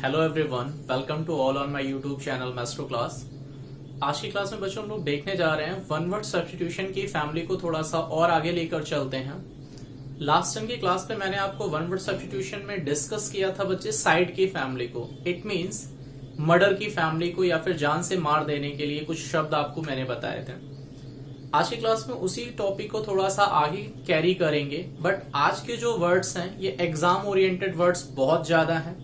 Hello everyone, welcome to all on my YouTube channel master class. आज की class में बच्चों हम लोग देखने जा रहे हैं वन वर्ड सब्स्टिट्यूशन की फैमिली को थोड़ा सा और आगे लेकर चलते हैं। लास्ट टाइम की क्लास में मैंने आपको वन वर्ड सब्स्टिट्यूशन में डिस्कस किया था बच्चे साइड की फैमिली को। इट मींस मर्डर की फैमिली को या फिर जान से मार देने के लिए कुछ शब्द आपको मैंने बताए थे। आज की क्लास में उसी टॉपिक को थोड़ा सा आगे कैरी करेंगे, बट आज के जो वर्ड्स हैं ये एग्जाम ओरिएंटेड वर्ड्स बहुत ज्यादा हैं,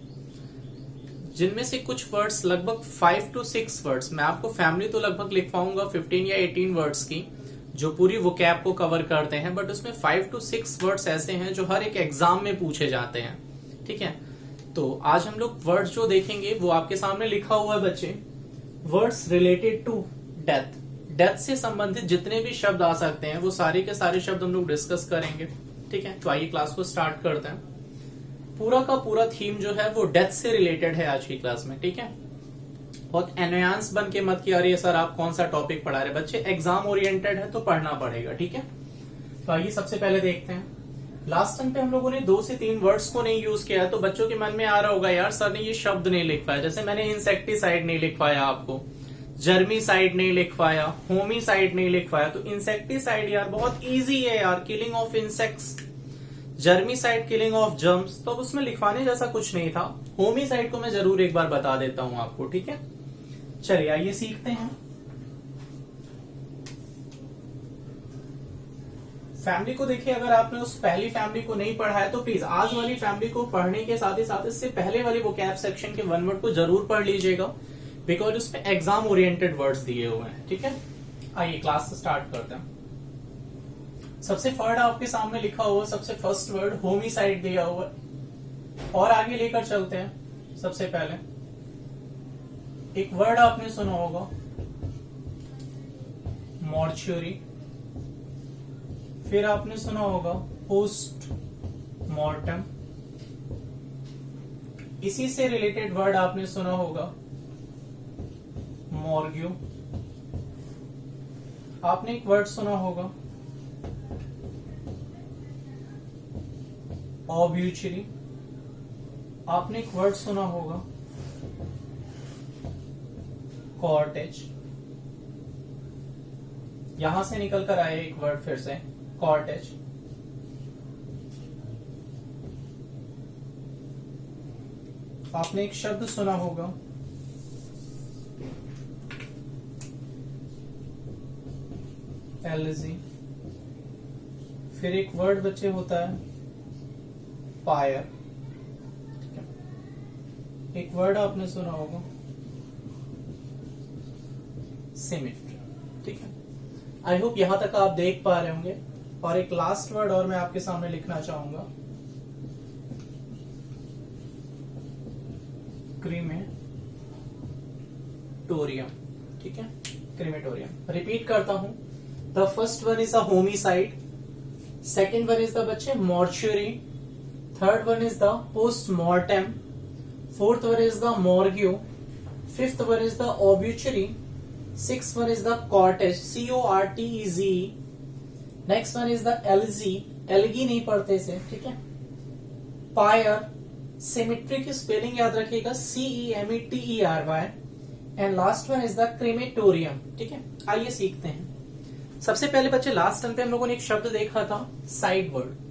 जिनमें से कुछ वर्ड्स लगभग 5 to 6 वर्ड्स, मैं आपको फैमिली तो लगभग लिख पाऊंगा 15 या 18 वर्ड्स की जो पूरी वोकैब को कवर करते हैं, बट उसमें 5 to 6 वर्ड्स ऐसे हैं जो हर एक एग्जाम में पूछे जाते हैं। ठीक है, तो आज हम लोग वर्ड्स जो देखेंगे वो आपके सामने लिखा हुआ है बच्चे। Words related to death, death से संबंधित जितने भी शब्द आ सकते हैं वो सारे के सारे शब्द हम लोग डिस्कस करेंगे। ठीक है, तो आइए क्लास को स्टार्ट करते हैं। पूरा का पूरा थीम जो है वो डेथ से रिलेटेड है आज की क्लास में। ठीक है, बहुत एनहांस बन के मत कि अरे सर आप कौन सा टॉपिक पढ़ा रहे, बच्चे एग्जाम ओरिएंटेड है तो पढ़ना पड़ेगा। ठीक है, तो आइए सबसे पहले देखते हैं। लास्ट टाइम पे हम लोगों ने 2 से 3 वर्ड्स को नहीं यूज किया है, तो बच्चों के मन में आ रहा होगा यार सर ने ये शब्द नहीं लिख पाया। जैसे मैंने इंसेक्टिसाइड नहीं लिख पाया, आपको जर्मीसाइड नहीं लिख पाया, होमिसाइड नहीं लिख पाया। तो इंसेक्टिसाइड यार बहुत इजी है यार, killing of insects. Germicide killing of germs, तो अब उसमें लिखवाने जैसा कुछ नहीं था। होमिसाइड को मैं जरूर एक बार बता देता हूं आपको। ठीक है, चलिए आइए सीखते हैं। फैमिली को देखिए, अगर आपने उस पहली फैमिली को नहीं पढ़ा है तो प्लीज आज वाली फैमिली को पढ़ने के साथ ही साथ इससे पहले वाली वोकैब सेक्शन के वन वर्ड को जरूर पढ़ लीजिएगा, बिकॉज उसमें एग्जाम ओरिएंटेड वर्ड्स दिए हुए हैं। ठीक है, आइए क्लास स्टार्ट करते हैं। सबसे फर्स्ट आपके सामने लिखा हुआ, सबसे फर्स्ट वर्ड होमिसाइड दिया हुआ है, और आगे लेकर चलते हैं। सबसे पहले एक वर्ड आपने सुना होगा मॉर्चुरी, फिर आपने सुना होगा पोस्ट मॉर्टम, इसी से रिलेटेड वर्ड आपने सुना होगा मॉर्ग्यू, आपने एक वर्ड सुना होगा ऑब्यूचरी, आपने एक वर्ड सुना होगा कॉर्टेज, यहां से निकल कर आए एक वर्ड फिर से कॉर्टेज, आपने एक शब्द सुना होगा एलजी, फिर एक वर्ड बच्चे होता है फायर, एक वर्ड आपने सुना होगा सिमेट्री। ठीक है, आई होप यहां तक आप देख पा रहे होंगे। और एक लास्ट वर्ड और मैं आपके सामने लिखना चाहूंगा क्रीमेटोरियम। ठीक है, क्रीमेटोरियम। रिपीट करता हूं, the first one is a homicide, second one is the बच्चे mortuary, third one is the postmortem, fourth one is the morgue, fifth one is the obituary, sixth one is the cortege CORTEZ, next one is the elegy, एलगी नहीं पढ़ते इसे। ठीक है, pier, symmetry की spelling याद रखिएगा CEMETERY, and last one is the crematorium. ठीक है, आइए सीखते हैं। सबसे पहले बच्चे लास्ट टाइम पे हम लोगों ने एक शब्द देखा था साइड वर्ड।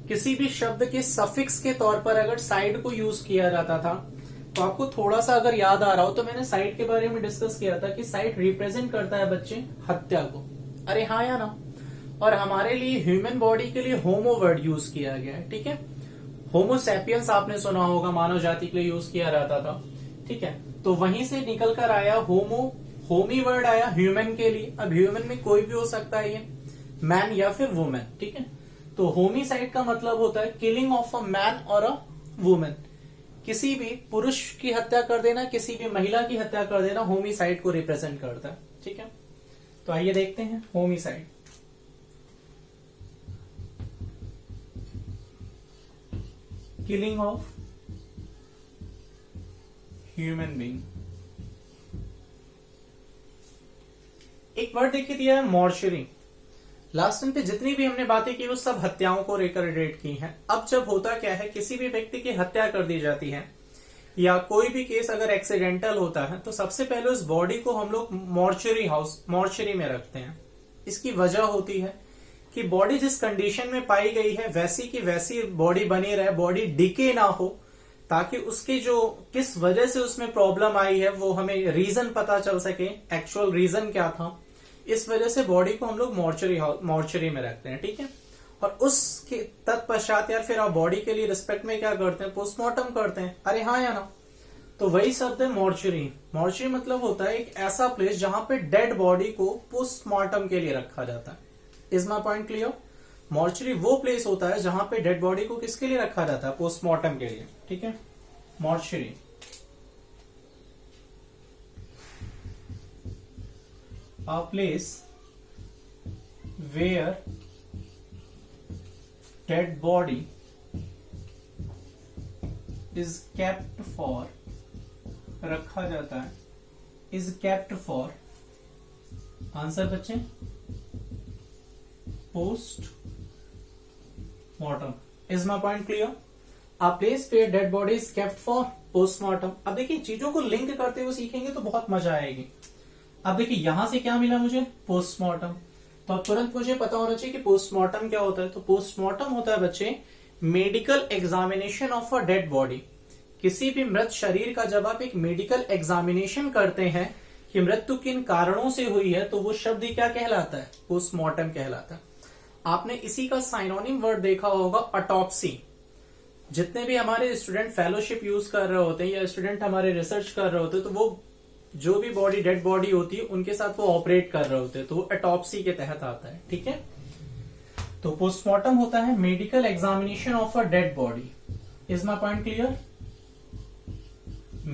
किसी भी शब्द के सफिक्स के तौर पर अगर साइड को यूज किया जाता था, तो आपको थोड़ा सा अगर याद आ रहा हो तो मैंने साइड के बारे में डिस्कस किया था कि साइड रिप्रेजेंट करता है बच्चे हत्या को। अरे हाँ या ना, और हमारे लिए ह्यूमन बॉडी के लिए होमो वर्ड यूज किया गया है। ठीक है, होमोसैपियंस आपने सुना होगा, मानव जाति के लिए यूज किया जाता था। ठीक है, तो वहीं से निकल कर आया होमी वर्ड आया ह्यूमन के लिए। अब ह्यूमन में कोई भी हो सकता है, ये मैन या फिर वुमेन। ठीक है, तो होमिसाइड का मतलब होता है किलिंग ऑफ अ मैन और अ वुमेन, किसी भी पुरुष की हत्या कर देना, किसी भी महिला की हत्या कर देना होमिसाइड को रिप्रेजेंट करता है। ठीक है, तो आइए देखते हैं homicide. Killing of human being. एक वर्ड देखिए दिया है मॉर्चरी। लास्ट टाइम पे जितनी भी हमने बातें की वो सब हत्याओं को लेकर रिलेट की हैं। अब जब होता क्या है, किसी भी व्यक्ति की हत्या कर दी जाती है या कोई भी केस अगर एक्सीडेंटल होता है तो सबसे पहले उस बॉडी को हम लोग मॉर्चरी में रखते हैं। इसकी वजह होती है कि बॉडी जिस कंडीशन में पाई गई है वैसी की वैसी बॉडी बनी रहे, बॉडी डिके ना हो, ताकि उसकी जो किस वजह से उसमें प्रॉब्लम आई है वो हमें रीजन पता चल सके, एक्चुअल रीजन क्या था। इस वजह से बॉडी को हम लोग मॉर्चरी में रखते हैं, ठीक है। और उसके तत्पश्चात यार फिर आप बॉडी के लिए रिस्पेक्ट में क्या करते हैं, पोस्टमार्टम करते हैं। अरे हाँ या ना, तो वही शब्द है मॉर्चरी। मॉर्चरी मतलब होता है एक ऐसा प्लेस जहां पे डेड बॉडी को पोस्टमार्टम के लिए रखा जाता है। Is my point clear? Mortuary वो प्लेस होता है जहां पे डेड बॉडी को किसके लिए रखा जाता है, पोस्टमार्टम के लिए, ठीक है। Mortuary a place where dead body is kept for, रखा जाता है, is kept for, आंसर बच्चे post mortem. Is my point clear? A place where dead body is kept for postmortem। अब देखिए चीजों को लिंक करते हुए सीखेंगे तो बहुत मजा आएगी। अब देखिए यहां से क्या मिला मुझे, पोस्टमार्टम। तो अब तुरंत मुझे पता होना चाहिए कि पोस्टमार्टम क्या होता है। तो पोस्टमार्टम होता है बच्चे medical examination of a dead body. किसी भी मृत शरीर का जब आप एक मेडिकल एग्जामिनेशन करते हैं कि मृत्यु किन कारणों से हुई है, तो वो शब्द ही क्या कहलाता है, पोस्टमार्टम कहलाता है। आपने इसी का साइनोनिम वर्ड देखा होगा, ऑटोप्सी। जितने भी हमारे स्टूडेंट फेलोशिप यूज कर रहे होते हैं या स्टूडेंट हमारे रिसर्च कर रहे होते हैं, तो वो जो भी बॉडी डेड बॉडी होती है उनके साथ वो ऑपरेट कर रहे होते हैं, तो वो ऑटोप्सी के तहत आता है, ठीक है। तो पोस्टमार्टम होता है medical examination of a dead body. Is my point clear?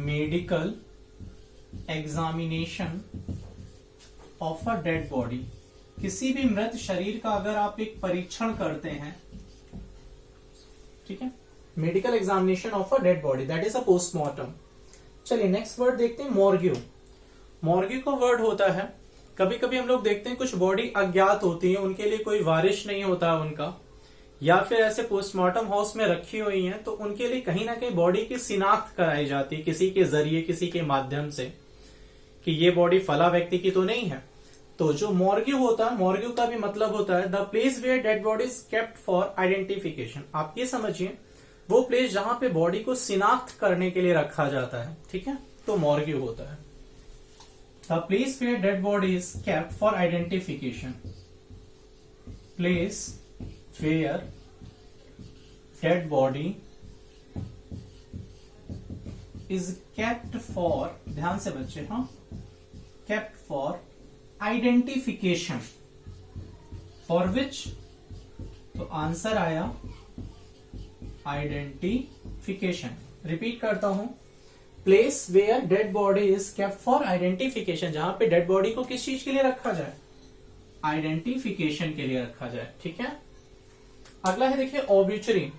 Medical examination of a dead body, किसी भी मृत शरीर का अगर आप एक परीक्षण करते हैं, ठीक है, medical examination of a dead body, that is a postmortem. चलिए नेक्स्ट वर्ड देखते हैं, मॉर्ग्यू। मॉर्ग्यू का वर्ड होता है, कभी कभी हम लोग देखते हैं कुछ बॉडी अज्ञात होती है, उनके लिए कोई वारिश नहीं होता उनका, या फिर ऐसे पोस्टमार्टम हाउस में रखी हुई हैं, तो उनके लिए कहीं ना कहीं बॉडी की शिनाख्त कराई जाती है किसी के जरिए, किसी के माध्यम से, कि ये बॉडी फला व्यक्ति की तो नहीं है। तो जो मॉर्ग्यू होता है, मॉर्ग्यू का भी मतलब होता है the place where dead body is kept for identification. आप ये समझिए वो प्लेस जहां पे बॉडी को शिनाख्त करने के लिए रखा जाता है, ठीक है, तो मॉर्ग्यू होता है। The place where dead body is kept for identification, place where dead body is kept for, ध्यान से बच्चे, हाँ, kept for identification, for which, तो आंसर आया आइडेंटिफिकेशन। रिपीट करता हूं, place where dead body is kept for identification, जहां पे डेड बॉडी को किस चीज के लिए रखा जाए, आइडेंटिफिकेशन के लिए रखा जाए, ठीक है। अगला है देखिए ऑब्यूचरी।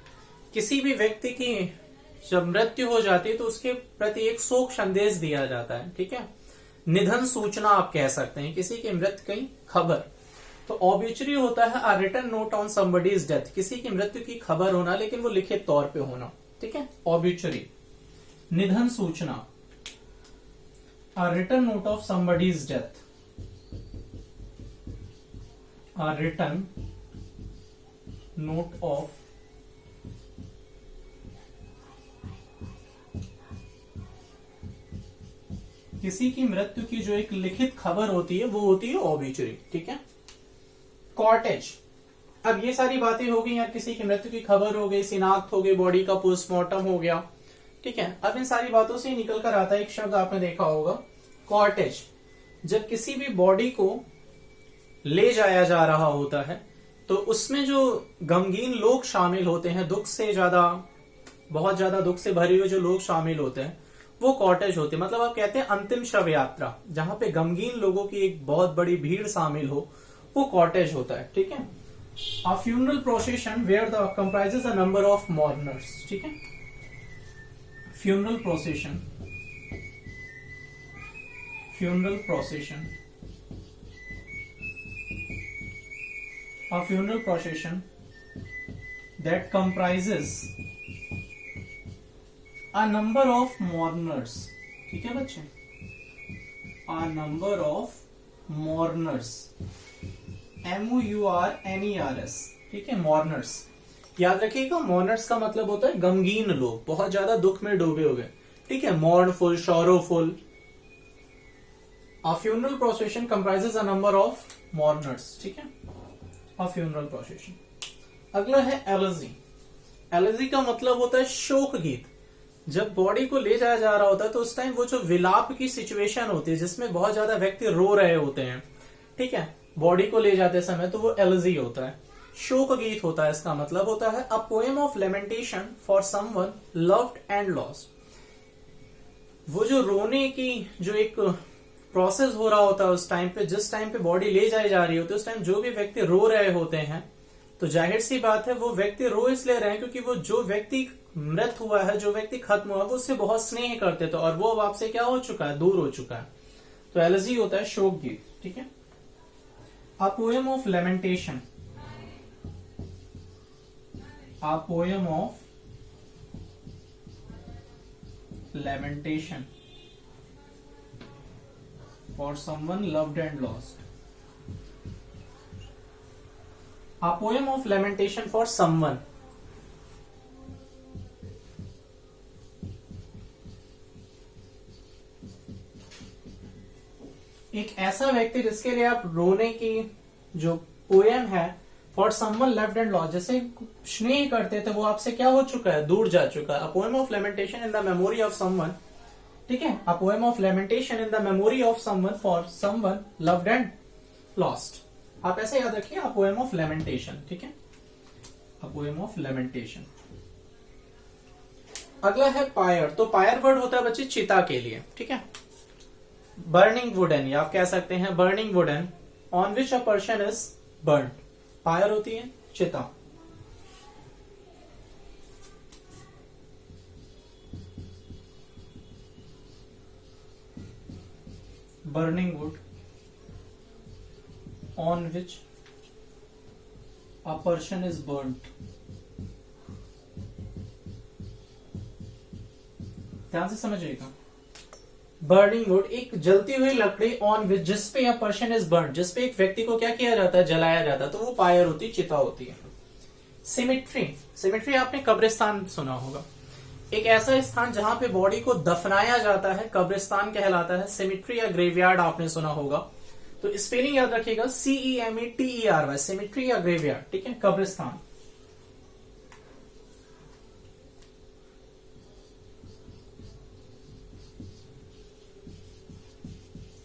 किसी भी व्यक्ति की जब मृत्यु हो जाती है तो उसके प्रति एक शोक संदेश दिया जाता है, ठीक है, निधन सूचना आप कह सकते हैं, किसी की मृत्यु की खबर। तो ऑब्यूचरी होता है a written note on somebody's death, किसी की मृत्यु की खबर होना लेकिन वो लिखित तौर पे होना, ठीक है, ऑब्यूचरी। निधन सूचना, a written note of somebody's death, a written note of किसी की मृत्यु की जो एक लिखित खबर होती है वो होती है ऑब्यूचरी, ठीक है। कॉर्टेज, अब ये सारी बातें हो गई यार, किसी की मृत्यु की खबर हो गई, शिनाख्त हो गई, बॉडी का पोस्टमार्टम हो गया, ठीक है। अब इन सारी बातों से निकल कर आता है एक शब्द आपने देखा होगा, कॉर्टेज। जब किसी भी बॉडी को ले जाया जा रहा होता है तो उसमें जो गमगीन लोग शामिल होते हैं, दुख से ज्यादा, बहुत ज्यादा दुख से भरे हुए जो लोग शामिल होते हैं वो कॉर्टेज होते हैं। मतलब आप कहते हैं अंतिम शव यात्रा, जहां पे गमगीन लोगों की एक बहुत बड़ी भीड़ शामिल हो, वो कॉर्टेज होता है, ठीक है। A funeral procession where the comprises a number of mourners, ठीक है। funeral procession, funeral procession, a funeral procession that comprises a number of mourners, ठीक है बच्चे, a number of mourners, MOURNERS, ठीक है, मॉर्नर्स। याद रखिएगा, मॉर्नर्स का मतलब होता है गमगीन लोग, बहुत ज्यादा दुख में डूबे हुए, ठीक है, mournful, sorrowful. A funeral procession comprises a number of mourners, ठीक है, अ फ्यूनरल प्रोसेशन। अगला है एलजी। एलजी का मतलब होता है शोक गीत। जब बॉडी को ले जाया जा रहा होता है तो उस टाइम वो जो विलाप की सिचुएशन होती है जिसमें बहुत ज्यादा व्यक्ति रो रहे होते हैं, ठीक है, बॉडी को ले जाते समय, तो वो एलजी होता है, शोक गीत होता है। इसका मतलब होता है a poem of lamentation for someone loved and lost. वो जो रोने की जो एक प्रोसेस हो रहा होता है उस टाइम पे, जिस टाइम पे बॉडी ले जाई जा रही होती है, उस टाइम जो भी व्यक्ति रो रहे होते हैं, तो जाहिर सी बात है वो व्यक्ति रो इसलिए रहे हैं क्योंकि वो जो व्यक्ति मृत हुआ है, जो व्यक्ति खत्म हुआ है, वो उससे बहुत स्नेह करते थे और वो अब आपसे क्या हो चुका है, दूर हो चुका है। तो एलजी होता है शोक गीत, ठीक है। A poem of lamentation, a poem of lamentation for someone loved and lost, a poem of lamentation for someone. एक ऐसा व्यक्ति जिसके लिए आप रोने की जो पोएम है, for someone left and lost, जैसे स्नेह करते थे, वो आपसे क्या हो चुका है, दूर जा चुका है। A poem of lamentation in the memory of someone, ठीक है, a poem of lamentation in the memory of someone for someone loved and lost. आप ऐसे याद रखिए, अ पोएम ऑफ लेमेंटेशन, ठीक है, अ पोएम ऑफ लेमेंटेशन। अगला है पायर। तो पायर वर्ड होता है बच्चे चिता के लिए, ठीक है। बर्निंग वुडन, या आप कह सकते हैं burning wooden on which a person is burn. Fire होती है चिता। Burning would on which a person is burned. ध्यान से समझिएगा, बर्निंग वुड एक जलती हुई लकड़ी, ऑन विच जिसपे अ पर्सन इज बर्न, जिसपे एक व्यक्ति को क्या किया जाता है, जलाया जाता है, तो वो फायर होती है, चिता होती है। सिमेट्री, सिमेट्री आपने कब्रिस्तान सुना होगा, एक ऐसा स्थान जहां पे बॉडी को दफनाया जाता है, कब्रिस्तान कहलाता है। सिमेट्री या ग्रेवयार्ड आपने सुना होगा, तो स्पेलिंग याद रखिएगा, CEMETERY, सिमेट्री या ग्रेवयार्ड, ठीक है, कब्रिस्तान।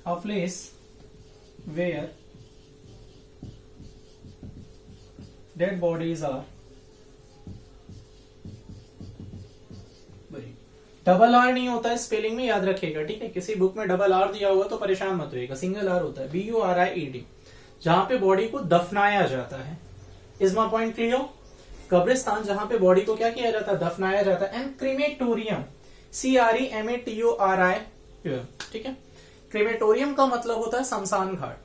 A place where dead bodies are buried। Double R नहीं होता है स्पेलिंग में, याद रखिएगा, ठीक है। किसी बुक में डबल आर दिया हुआ तो परेशान मत होइएगा, सिंगल आर होता है, BURIED, जहां पे बॉडी को दफनाया जाता है। Is my point clear? कब्रिस्तान जहां पे बॉडी को क्या किया जाता है, दफनाया जाता है। एंड क्रीमेटोरियम, CREMATORI, ठीक है। क्रीमेटोरियम का मतलब होता है शमशान घाट,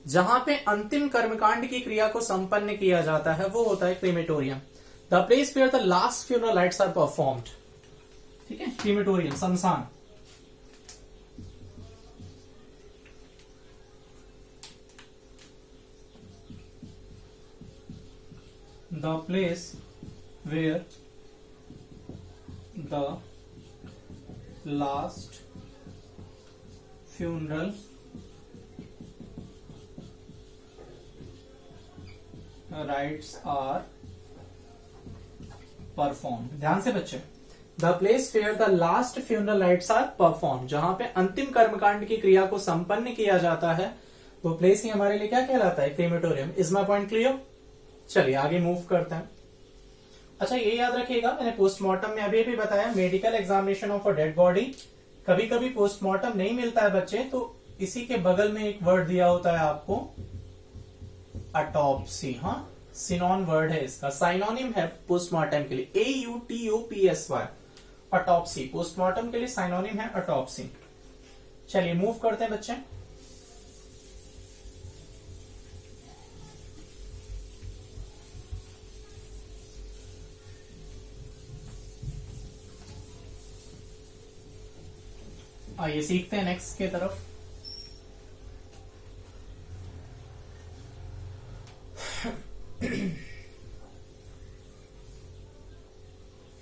जहां पे अंतिम कर्मकांड की क्रिया को संपन्न किया जाता है, वो होता है crematorium. The place where the last funeral rites are performed, ठीक है, क्रीमेटोरियम, शमशान। The place where the last funeral rites are performed। ध्यान से बच्चे, the place where the last funeral rites are perform, जहां पे अंतिम कर्मकांड की क्रिया को संपन्न किया जाता है, वो प्लेस ही हमारे लिए क्या कहलाता है, crematorium. Is my point clear? चलिए आगे मूव करते हैं। अच्छा, ये याद रखिएगा, मैंने पोस्टमार्टम में अभी भी बताया, medical examination of a dead body, कभी कभी पोस्टमार्टम नहीं मिलता है बच्चे, तो इसी के बगल में एक वर्ड दिया होता है आपको, अटॉप्सी। हाँ, सिनोन वर्ड है इसका, साइनोनिम है पोस्टमार्टम के लिए, AUTOPSY, अटॉप्सी। पोस्टमार्टम के लिए साइनोनिम है अटॉप्सी। चलिए मूव करते हैं बच्चे। आइए सीखते हैं नेक्स्ट के तरफ।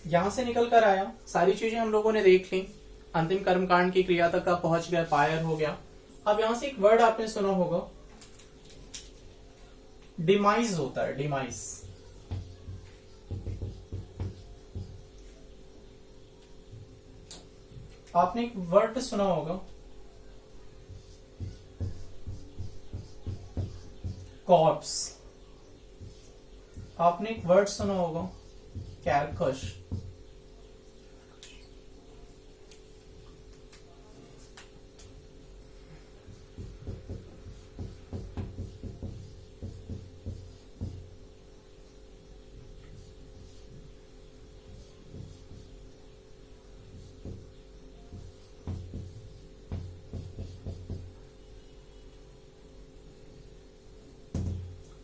यहां से निकल कर आया, सारी चीजें हम लोगों ने देख ली, अंतिम कर्मकांड की क्रिया तक का पहुंच गया, पायर हो गया। अब यहां से एक वर्ड आपने सुना होगा, डिमाइज होता है, डिमाइज। आपने एक वर्ड सुना होगा, कॉर्प्स। आपने एक वर्ड सुना होगा, कैरकश।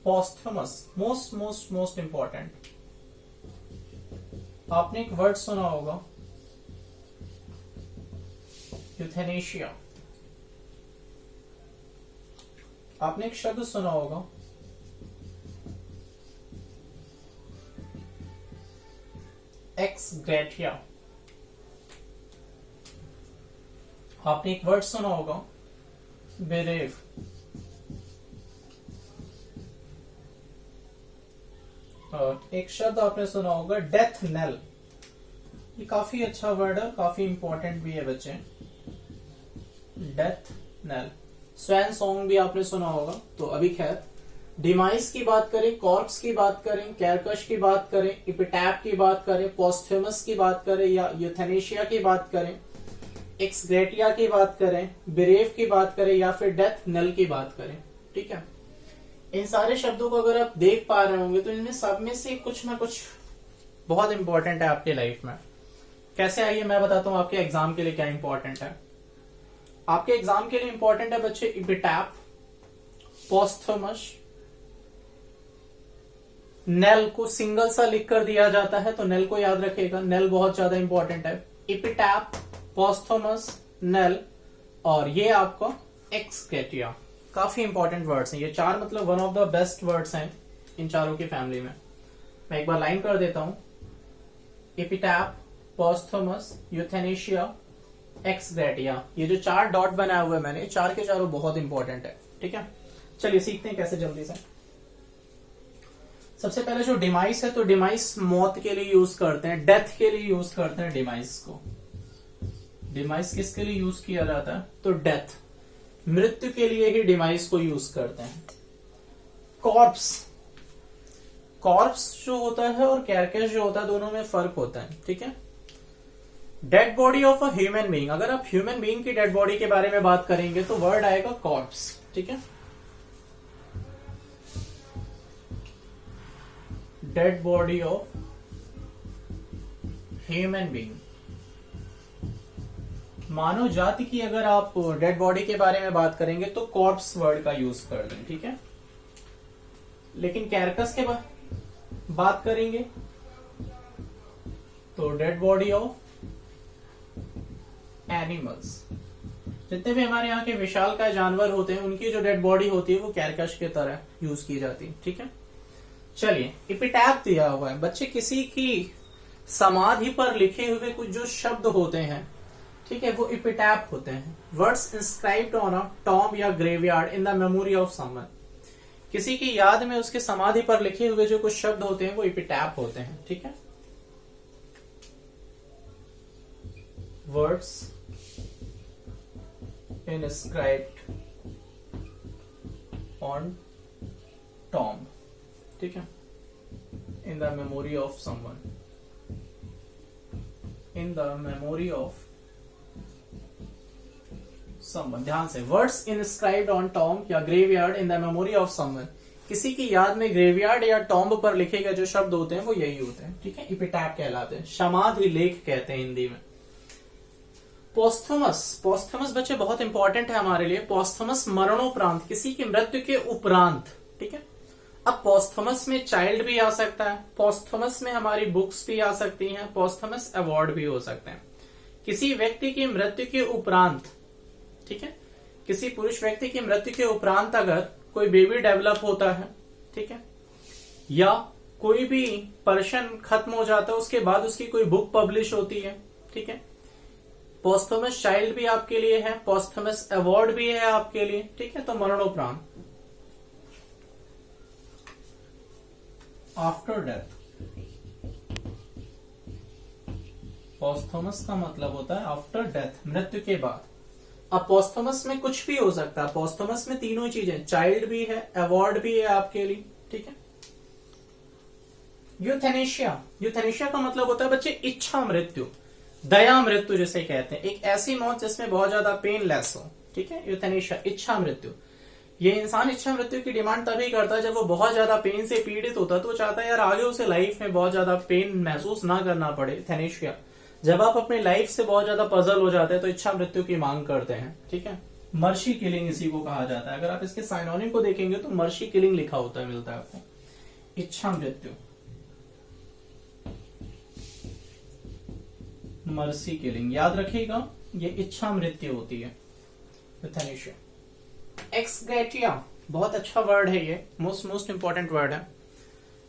पॉस्थमस, मोस्ट मोस्ट मोस्ट इंपॉर्टेंट। आपने एक वर्ड सुना होगा, यूथेनेशिया। आपने एक शब्द सुना होगा, एक्स ग्रेटिया। आपने एक वर्ड सुना होगा, बेरेव। और एक शब्द आपने सुना होगा, डेथ नेल। ये काफी अच्छा वर्ड है, काफी इंपॉर्टेंट भी है बच्चे, डेथ नेल। स्वैन सॉन्ग भी आपने सुना होगा। तो अभी खैर डिमाइस की बात करें, कॉर्प्स की बात करें, कैरकश की बात करें, इपिटैप की बात करें, पोस्थेमस की बात करें या यूथेनेशिया की बात करें, एक्स ग्रेटिया की बात करें, बिरेव की बात करें या फिर डेथ नेल की बात करें, ठीक है। इन सारे शब्दों को अगर आप देख पा रहे होंगे तो इनमें सब में से कुछ ना कुछ बहुत इंपॉर्टेंट है आपके लाइफ में। कैसे, आइए मैं बताता हूं आपके एग्जाम के लिए क्या इंपॉर्टेंट है। आपके एग्जाम के लिए इंपॉर्टेंट है बच्चे, इपिटैप, पोस्थमस, नेल को सिंगल सा लिख कर दिया जाता है तो नेल को याद रखिएगा, नेल बहुत ज्यादा इंपॉर्टेंट है। इपिटैप, पोस्थमस, नेल और ये आपका एक्स ग्रेटिया, काफी इंपॉर्टेंट वर्ड्स हैं ये चार, मतलब one of the best words हैं इन चारों की फैमिली में। मैं एक बार लाइन कर देता हूं, एपिटैप, पोस्थमस, यूथेनेशिया, एक्स ग्रेटिया। ये जो चार डॉट बनाए हुए मैंने, चार के चारों बहुत इंपॉर्टेंट है, ठीक है। चलिए सीखते हैं कैसे जल्दी से। सबसे पहले जो डिमाइस है, तो डिमाइस मौत के लिए यूज करते हैं, डेथ के लिए यूज करते हैं डिमाइस को। डिमाइस किसके लिए यूज किया जाता है, तो डेथ, मृत्यु के लिए ही डिमाइस को यूज करते हैं। कॉर्प्स, कॉर्प्स जो होता है और कैरकेस जो होता है, दोनों में फर्क होता है, ठीक है। Dead body of a human being, अगर आप ह्यूमन बीइंग की डेड बॉडी के बारे में बात करेंगे तो वर्ड आएगा कॉर्प्स, ठीक है। Dead body of human being, मानव जाति की अगर आप डेड बॉडी के बारे में बात करेंगे तो कॉर्प्स वर्ड का यूज कर दें, ठीक है। लेकिन कैरकस के बात करेंगे तो डेड बॉडी ऑफ एनिमल्स। जितने भी हमारे यहाँ के विशालकाय जानवर होते हैं उनकी जो डेड बॉडी होती है वो कैरकस के तरह यूज की जाती है, ठीक है। चलिए, एपिटैप दिया हुआ है बच्चे, किसी की समाधि पर लिखे हुए कुछ जो शब्द होते हैं, ठीक है, वो एपिटैप होते हैं। Words inscribed on a tomb या graveyard in the memory of someone, किसी की याद में उसके समाधि पर लिखे हुए जो कुछ शब्द होते हैं वो एपिटैप होते हैं, ठीक है। वर्ड्स inscribed on tomb, ठीक है, in the memory of someone, in the memory of someone। ध्यान से, वर्ड्स inscribed on tomb या graveyard in the memory of someone, किसी की याद में ग्रेवयार्ड या टॉम्ब पर लिखे गए जो शब्द होते हैं वो यही होते हैं, ठीक है, एपिटैप कहलाते हैं, समाधि लेख कहते हैं हिंदी में। पोस्थमस, पोस्थमस बच्चे बहुत इंपॉर्टेंट है हमारे लिए। पोस्थमस मरणोपरांत, किसी की मृत्यु के उपरांत, ठीक है। अब पोस्थमस में चाइल्ड भी आ सकता है, पोस्थमस में हमारी बुक्स भी आ सकती हैं, पोस्थमस अवार्ड भी हो सकते हैं। किसी व्यक्ति की मृत्यु के उपरांत, ठीक है, किसी पुरुष व्यक्ति की मृत्यु के उपरांत अगर कोई बेबी डेवलप होता है, ठीक है, या कोई भी पर्सन खत्म हो जाता है, उसके बाद उसकी कोई बुक पब्लिश होती है, ठीक है, पोस्थुमस चाइल्ड भी आपके लिए है, पोस्थुमस अवार्ड भी है आपके लिए, ठीक है। तो मरणोपरांत, आफ्टर डेथ, पोस्थुमस का मतलब होता है आफ्टर डेथ, मृत्यु के बाद। अब पोस्थुमस में कुछ भी हो सकता है, पोस्थुमस में तीनों चीजें, चाइल्ड भी है, अवार्ड भी है आपके लिए, ठीक है। यूथेनेशिया, यूथेनेशिया का मतलब होता है बच्चे इच्छा मृत्यु, दया मृत्यु जिसे कहते हैं, एक ऐसी मौत जिसमें बहुत ज्यादा पेनलेस हो, ठीक है। यूथेनेशिया, इच्छा मृत्यु। ये इंसान इच्छा मृत्यु की डिमांड तभी करता है जब वो बहुत ज्यादा पेन से पीड़ित होता है, तो वो चाहता है यार आगे उसे लाइफ में बहुत ज्यादा पेन महसूस ना करना पड़े। यूथेनेशिया, जब आप अपनी लाइफ से बहुत ज्यादा पजल हो जाते हैं तो इच्छा मृत्यु की मांग करते हैं, ठीक है। मर्शी किलिंग इसी को कहा जाता है। अगर आप इसके साइनोनिम को देखेंगे तो मर्शी किलिंग लिखा होता है, मिलता है आपको, इच्छा मृत्यु, मर्सी किलिंग, याद रखिएगा ये इच्छा मृत्यु होती है, यूथेनेशिया। एक्स ग्रेटिया, बहुत अच्छा वर्ड है ये, मोस्ट इंपॉर्टेंट वर्ड है।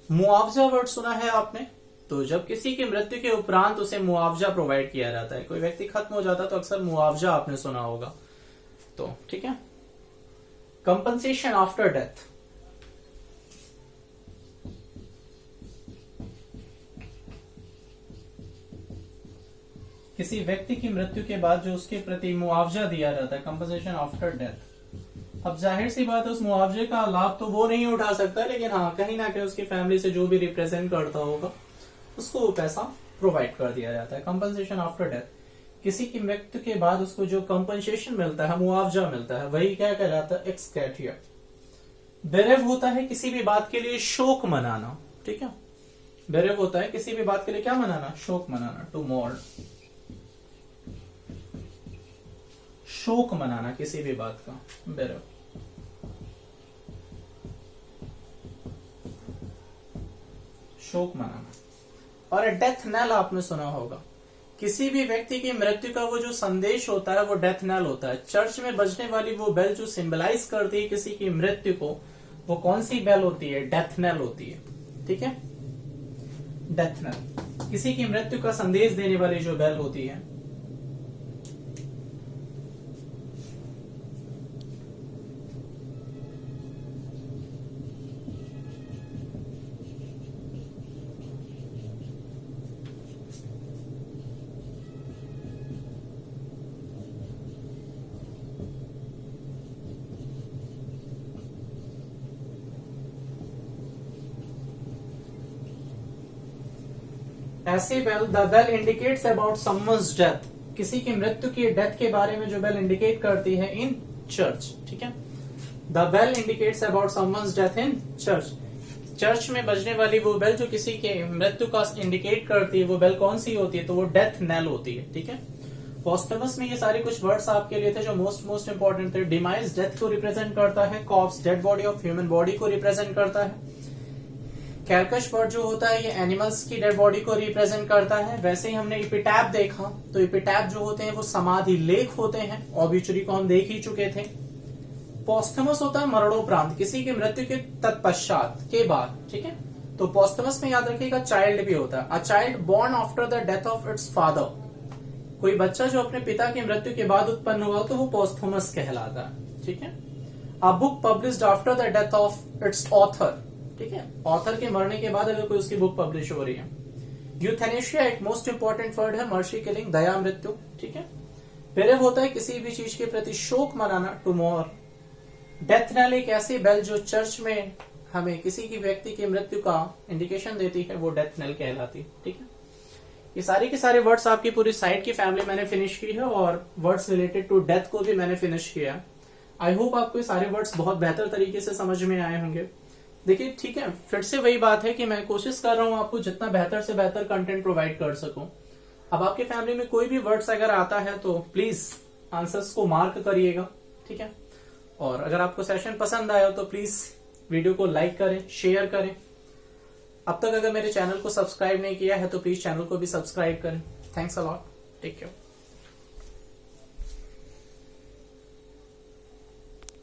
मुआवजा वर्ड सुना है आपने? तो जब किसी की मृत्यु के उपरांत उसे मुआवजा प्रोवाइड किया जाता है, कोई व्यक्ति खत्म हो जाता है तो अक्सर मुआवजा आपने सुना होगा, तो ठीक है। कंपनसेशन आफ्टर डेथ, किसी व्यक्ति की मृत्यु के बाद जो उसके प्रति मुआवजा दिया जाता है, कंपनसेशन आफ्टर डेथ। अब जाहिर सी बात है उस मुआवजे का लाभ तो वो नहीं उठा सकता, लेकिन हाँ कहीं ना कहीं उसकी फैमिली से जो भी रिप्रेजेंट करता होगा उसको वो पैसा प्रोवाइड कर दिया जाता है। कंपनसेशन आफ्टर डेथ, किसी की मृत्यु के बाद उसको जो कंपनसेशन मिलता है, मुआवजा मिलता है, वही क्या कहलाता है? X gratia. बेरेव होता है किसी भी बात के लिए शोक मनाना, ठीक है। बेरेव होता है किसी भी बात के लिए क्या मनाना? शोक मनाना, टू मोर्न, शोक मनाना किसी भी बात का, बेरेव। शोक मनाना। और डेथ नेल आपने सुना होगा, किसी भी व्यक्ति की मृत्यु का वो जो संदेश होता है वो डेथ नेल होता है। चर्च में बजने वाली वो बेल जो सिंबलाइज करती है किसी की मृत्यु को, वो कौन सी बेल होती है? डेथ नेल होती है, ठीक है। डेथ नेल, किसी की मृत्यु का संदेश देने वाली जो बेल होती है। ऐसी bell, the bell indicates about someone's death, किसी की मृत्यु की डेथ के बारे में जो बेल इंडिकेट करती है इन चर्च, ठीक है। The bell indicates about someone's death in church, church में बजने वाली वो बेल जो किसी के मृत्यु का इंडिकेट करती है, वो बेल कौन सी होती है? तो वो डेथ नेल होती है, ठीक है। पोस्टमस में ये सारे कुछ वर्ड्स आपके लिए थे जो मोस्ट इंपॉर्टेंट थे। डिमाइज डेथ को रिप्रेजेंट करता है, corps dead body of human body को रिप्रेजेंट करता है। कैरकश वर्ड जो होता है ये एनिमल्स की डेड बॉडी को रिप्रेजेंट करता है। वैसे ही हमने इपिटैप देखा, तो इपिटैप जो होते हैं वो समाधि लेख होते हैं। ऑब्यूचरी को हम देख ही चुके थे। पोस्थमस होता है मरणोपरांत, किसी की मृत्यु के तत्पश्चात, के बाद, ठीक है। तो पोस्थमस में याद रखिएगा चाइल्ड भी होता है। A child born after the death of its father, कोई बच्चा जो अपने पिता की मृत्यु के बाद उत्पन्न हुआ तो वो पोस्थमस कहलाता है, ठीक है। A book published after the death of it's author, ठीक है। ऑथर के मरने के बाद अगर कोई उसकी बुक पब्लिश हो रही है। यूथेनेशिया एक मोस्ट इंपॉर्टेंट वर्ड है, मर्सी किलिंग, दया मृत्यु, ठीक है। बेरेव होता है किसी भी चीज के प्रति शोक मनाना, टू मोर्न। डेथ नेल एक ऐसी बेल जो चर्च में हमें किसी की व्यक्ति की मृत्यु का इंडिकेशन देती है, वो डेथ नेल कहलाती, ठीक है। ये सारे के सारे वर्ड्स आपकी पूरी साइट की फैमिली मैंने फिनिश की है और वर्ड्स रिलेटेड टू डेथ को भी मैंने फिनिश किया। आई होप आपको ये सारे वर्ड्स बहुत बेहतर तरीके से समझ में आए होंगे। देखिए ठीक है, फिर से वही बात है कि मैं कोशिश कर रहा हूं आपको जितना बेहतर से बेहतर कंटेंट प्रोवाइड कर सकूं। अब आपके फैमिली में कोई भी वर्ड्स अगर आता है तो प्लीज आंसर्स को मार्क करिएगा, ठीक है। और अगर आपको सेशन पसंद आया तो प्लीज वीडियो को लाइक करें, शेयर करें। अब तक अगर मेरे चैनल को सब्सक्राइब नहीं किया है तो प्लीज चैनल को भी सब्सक्राइब करें। Thanks a lot, take care.